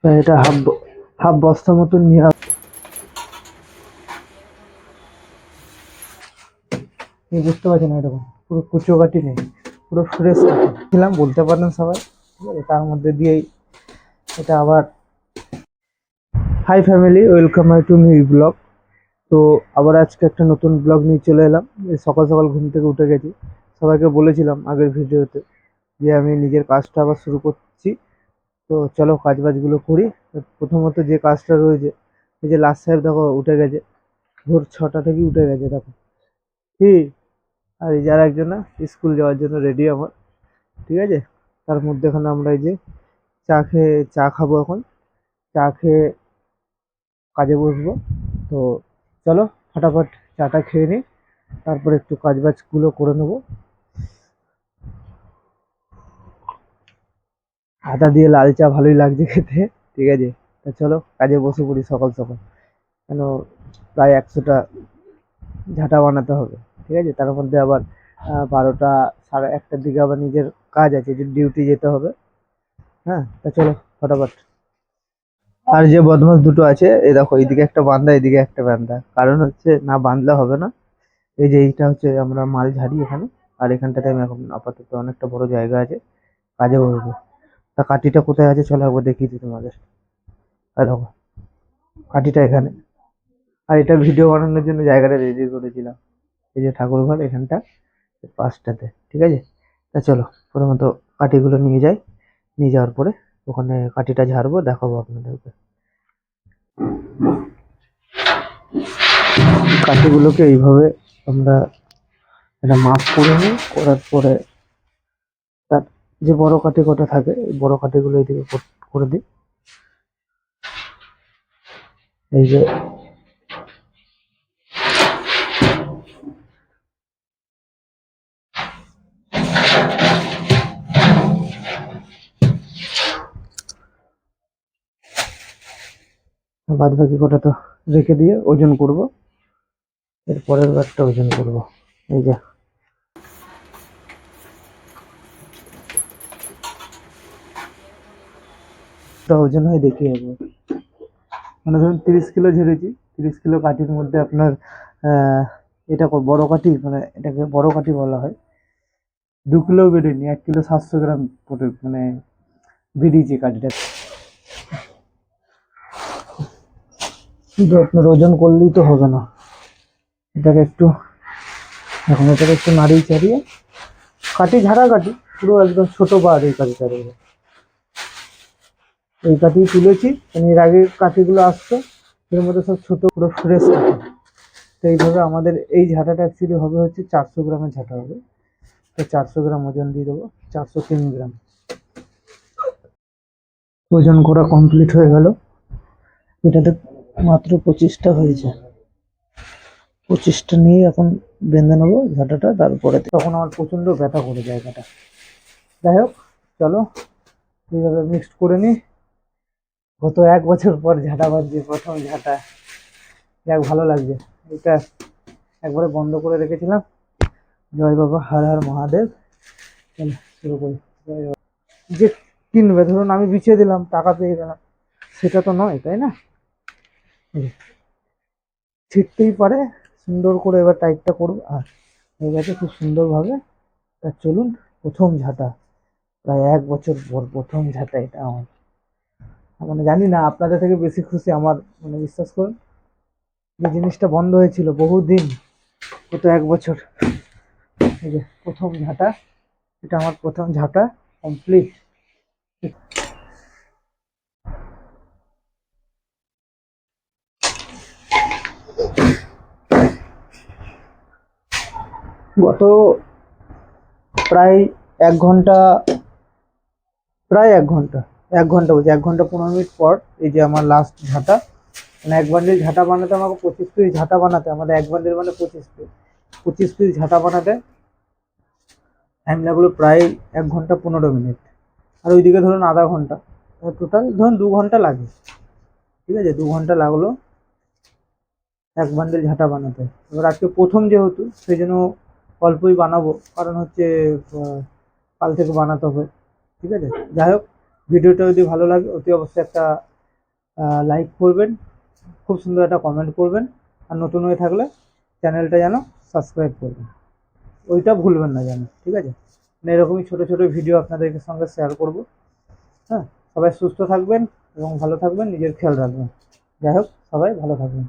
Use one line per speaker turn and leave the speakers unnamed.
এটা half half বস্তা মতন নিয়ে বুঝতে পারছি না, এরকম পুরো কুচো কাটি নেই, পুরো ফ্রেশ কাটি ছিলাম বলতে পারেন সবাই। ঠিক আছে, তার মধ্যে দিয়েই এটা আবার। Hi family, welcome my to new blog. তো আবার আজকে একটা নতুন ব্লগ নিয়ে চলে এলাম। এই সকাল সকাল ঘুম থেকে উঠে গেছি। সবাইকে বলেছিলাম আগের ভিডিওতে যে আমি নিজের কাজটা আবার শুরু করছি। তো চলো কাজ বাজগুলো করি। তো প্রথমত যে কাজটা রয়েছে, এই যে লাস্ট সাহেব দেখো উঠে গেছে, ভোর 6টা থেকে উঠে গেছে দেখো। কি আর এই যার একজন না স্কুল যাওয়ার জন্য রেডি আমার। ঠিক আছে, তার মধ্যেখানে আমরা এই যে চা খাবো এখন। চা খেয়ে কাজে বসবো। তো চলো ফটাফট চাটা খেয়ে নিই, তারপরে একটু কাজ বাজগুলো করে নেবো। আদা দিয়ে লাল চা ভালোই লাগছে খেতে। ঠিক আছে, তা চলো কাজে বসে পড়ি সকাল সকাল। কেন প্রায় 100টা ঝাঁটা বানাতে হবে। ঠিক আছে, তার মধ্যে আবার 12টা সাড়ে 1টার দিকে আবার নিজের কাজ আছে, যে ডিউটি যেতে হবে। হ্যাঁ, তা চলো ফটাফট। আর যে বদমাস দুটো আছে, এই দেখো এইদিকে একটা বান্দা এদিকে একটা বান্দা, কারণ হচ্ছে না বাঁধলে হবে না। এই যে এইটা হচ্ছে আমরা মাল ঝাড়ি এখানে, আর এখানটাতে আমি এখন আপাতত অনেকটা বড় জায়গা আছে, কাজে বসবো। তা কাঠিটা কোথায় আছে চলো একবার দেখিয়ে দিই তোমাদের। আর দেখো কাঠিটা এখানে। আর এটা ভিডিও বানানোর জন্য জায়গাটা রেডি করেছিলাম, এই যে ঠাকুর ঘর এখানটা পাশটাতে। ঠিক আছে, তা চলো প্রথমত কাঠিগুলো নিয়ে যাই। নিয়ে যাওয়ার পরে ওখানে কাঠিটা ঝাড়বো, দেখাবো আপনাদেরকে। কাঠিগুলোকে এইভাবে আমরা এটা মাপ করে নিই, করার পরে তার যে বড় কাঠি কটা থাকে, এই বড় কাঠিগুলো এইদিকে করে দিই। এই যে বাদ বাকি কটা তো রেখে দিয়ে ওজন করব, এর পরের বারটা ওজন করব। এই যে ওজন হয় দেখিয়ে একবার। মানে ধরুন 30 কিলো ঝেড়েছি, 30 কিলো কাঠির মধ্যে আপনার আহ এটা বড় কাঠি, মানে এটাকে বড় কাঠি বলা হয়। 2 কিলো বেরোয়নি, 1 কিলো 700 গ্রাম মানে বেরিয়েছে কাঠিটা। কিন্তু আপনার ওজন করলেই তো হবে না, এটাকে একটু এখন এটাকে একটু নাড়িয়ে চাড়িয়ে কাঠি ঝাড়া কাঠি, পুরো একদম ছোট বার এই কাঠিটা রয়েছে। এই কাঠি তুলেছি, মানে এর আগে কাঠিগুলো আসতো এর মধ্যে সব ছোট, পুরো ফ্রেশ কাঠি। তো এইভাবে আমাদের এই ঝাঁটাটা অ্যাকচুয়ালি হবে হচ্ছে 400 গ্রামের ঝাঁটা হবে। তো 400 গ্রাম ওজন দিয়ে দেবো, 403 গ্রাম। ওজন করা কমপ্লিট হয়ে গেল। এটাতে মাত্র 25টা হয়েছে। 25টা নিয়ে এখন বেঁধে নেবো ঝাঁটাটা, তারপরে তখন আমার প্রচন্ড ব্যথা করে জায়গাটা। যাই হোক চলো এইভাবে মিক্সড করে নিই। গত 1 বছর পর ঝাঁটা বাঁধছি, প্রথম ঝাঁটা। যাক ভালো লাগছে। এটা একবারে বন্ধ করে রেখেছিলাম। জয় বাবা, হর হর মহাদেব। চলো শুরু করি। জয় বাবা। যে কিনবে, ধরুন আমি বিছিয়ে দিলাম টাকা পেয়ে গেলাম, সেটা তো নয়, তাই না? ছিটতেই পারে। সুন্দর করে এবার টাইটটা করবো, আর হয়ে গেছে খুব সুন্দরভাবে। তা চলুন, প্রথম ঝাঁটা, প্রায় 1 বছর পর প্রথম ঝাঁটা এটা আমার। মানে জানি না আপনাদের থেকে বেশি খুশি আমার, মানে বিশ্বাস করুন, যে জিনিসটা বন্ধ হয়েছিল বহুদিন, গত 1 বছর। এই যে প্রথম ঝাঁটা, এটা আমার প্রথম ঝাঁটা কমপ্লিট। গত প্রায় 1 ঘন্টা, প্রায় 1 ঘন্টা, 1 ঘন্টা বলছি, 1 ঘন্টা 15 মিনিট পর এই যে আমার লাস্ট ঝাঁটা। মানে 1 বান্ডিল ঝাঁটা বানাতে আমাকে 25 পিস ঝাঁটা বানাতে, আমাদের 1 বান্ডিল মানে 25 পিস, 25 পিস ঝাঁটা বানাতে টাইম লাগলো প্রায় 1 ঘন্টা 15 মিনিট। আর ওইদিকে ধরুন আধা ঘন্টা, টোটাল ধরুন 2 ঘন্টা লাগে। ঠিক আছে, 2 ঘন্টা লাগলো 1 বান্ডিল ঝাঁটা বানাতে। এবার আজকে প্রথম যেহেতু, সেই জন্য অল্পই বানাবো, কারণ হচ্ছে কাল থেকে বানাতে হবে। ঠিক আছে, যাই হোক ভিডিওটা যদি ভালো লাগে অতি অবশ্যই একটা লাইক করবেন, খুব সুন্দর একটা কমেন্ট করবেন, আর নতুন হয়ে থাকলে চ্যানেলটা যেন সাবস্ক্রাইব করবেন, ওইটা ভুলবেন না যেন, ঠিক আছে? মানে এরকমই ছোটো ছোটো ভিডিও আপনাদের সঙ্গে শেয়ার করব। হ্যাঁ, সবাই সুস্থ থাকবেন এবং ভালো থাকবেন, নিজের খেয়াল রাখবেন। যাই হোক, সবাই ভালো থাকবেন।